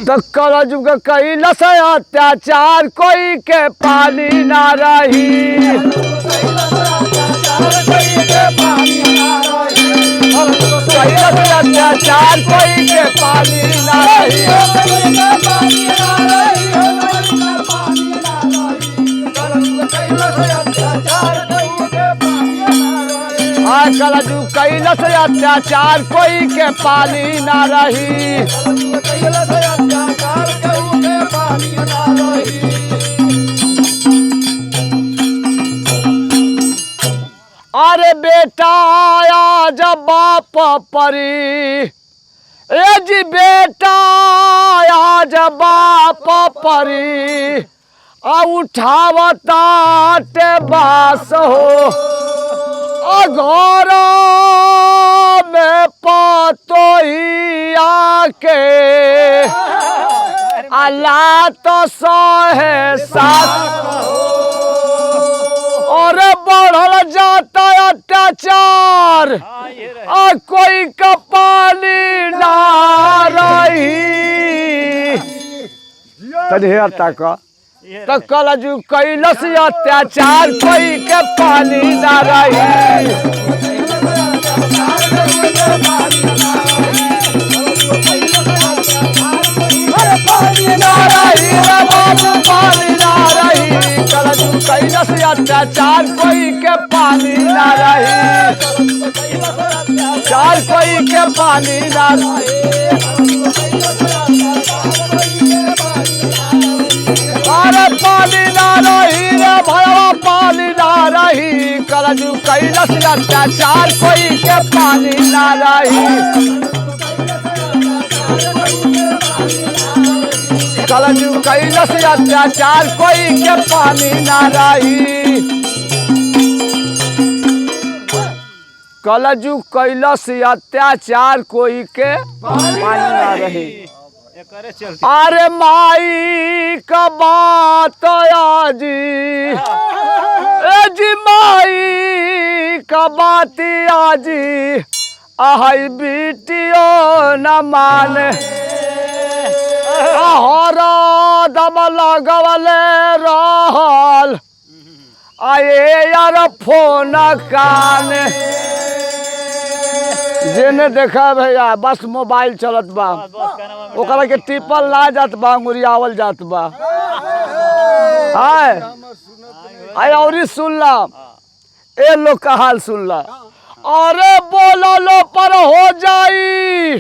तो कलजुग कैलस अत्याचार कोई के पानी ना रही। कैलस अत्याचार कोई के पानी ना रही। कलजुग कैलस अत्याचार कोई के पानी ना रही। अरे बेटा आज बाप परी, ए जी बेटा आज बाप परी, आ उठावता टे बास हो घर में पतोही आके अल्लाह तो सहे साथ और बढ़ल जाता अत्याचार और कोई का पानी ना रही। तो कलजुग कैलस अत्याचार कोई के पानी ना रही। पानी ना रही पानी ना रही। कलजुग कैलस अत्याचार कोई के पानी ना रही। चार कोई के पानी ना रही। अरे पानी ना रही रे भैया पानी ना रही। कलजुग कैलस अत्याचार कोई के पानी ना रही। कलजुग कैलस अत्याचार कोई के पानी ना रही। कलजुग कैलस अत्याचार कोई के पानी ना रही। अरे माई का बात आजी, ए जी माई का बात आजी, आई बेटियो न माने हर दम लगवले रहल आए यार फोन कान। जेने देखा भैया बस मोबाइल चलत बा, ओकरा के टिपल ना जात बा, अंगुरियावल जात बा। हाय और सुनला ए लोग का हाल सुनला। अरे बोलो पर हो जाई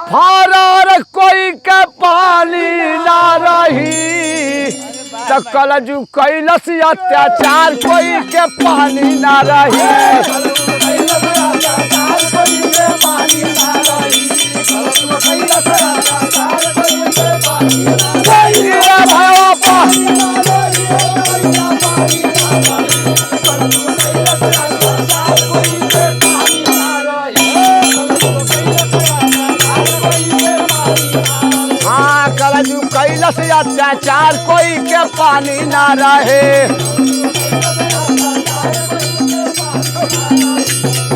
फरार कोई के पानी ना रही। तो कलजुग कैलस अत्याचार कोई के पानी ना रही। हाँ कलजुग कैलस अत्याचार कोई के पानी ना रहे।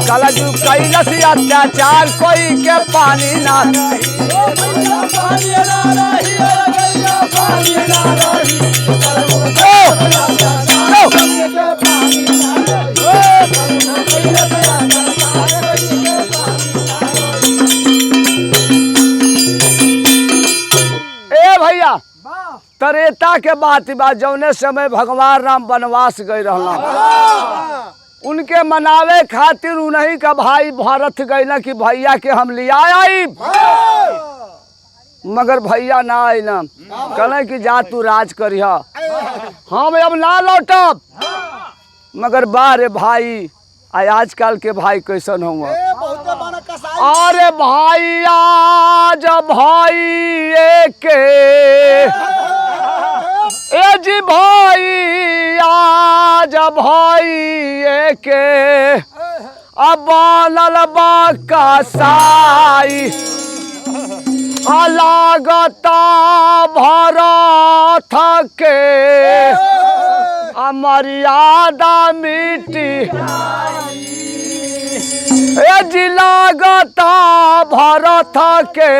कलजुग कैलस अत्याचार कोई के पानी ना भैया। त्रेता के बात बा जौने समय भगवान राम वनवास गए रहला, उनके मनावे खातिर उन्हीं का भाई भरत गए कि भैया के हम लिया आई, मगर भैया ना आइला। कहले कि जा तू राज करिया, हम अब ना लौटब। मगर बारे भाई आजकल के भाई कैसन हुआ। अरे भाई आज भाई के ए जी भाई आज भाई के अब बनल बा कसाई लागता भरत के मर्यादा मिटी ए जी लागता भरत के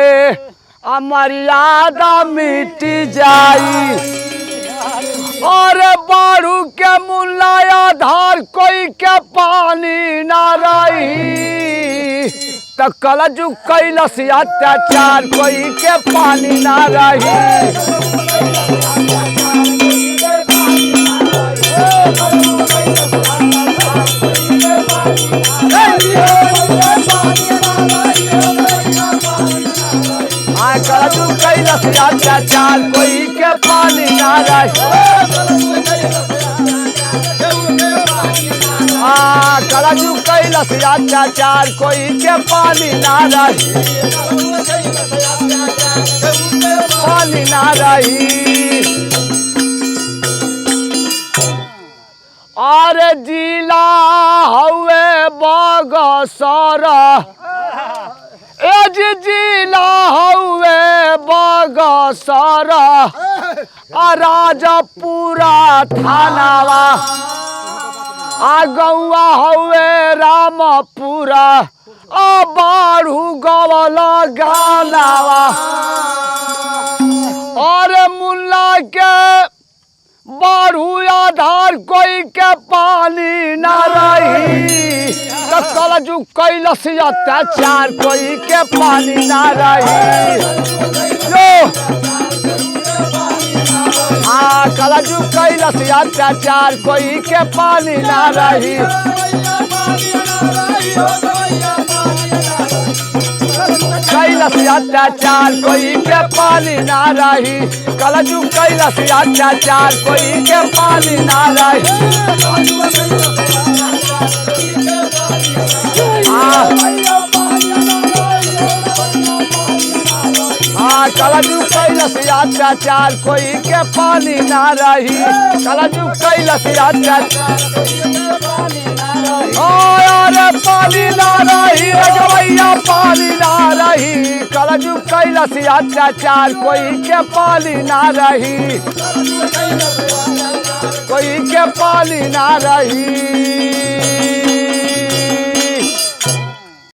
मर्यादा मिट जाई। और बारू के मुल्ला आधार कोई के पानी ना रही। तो कलजुग कैलस अत्याचार कोई के पानी ना रही। कलजुग कैलस अत्याचार कोई के पानी ना रही। कलजुग कैलस अत्याचार कोई के पानी ना रही। पानी ना रही। और जिला हवे बगसर जिला हवे बगसर राजपुरा थानावा गौआ हवे रामपुरा बारू गवल गानावा। और मुल्ला के बारू आधार कोई के पानी ना रही। तो कलजुग कैलस अत्याचार कोई के पानी ना रही। कलजुग कैलस अत्याचार कोई के पानी ना रही। कैलस अत्याचार कोई के पानी ना रही। कलजुग कैलस अत्याचार कोई के पानी ना रही। कलजुग कैलस अत्याचार कोई के पानी ना रही। कलजुग कैलस अत्याचार पानी ना रही। रजवैया पानी ना रही। कलजुग कैलस अत्याचार कोई के पानी ना रही। कोई के पानी ना रही।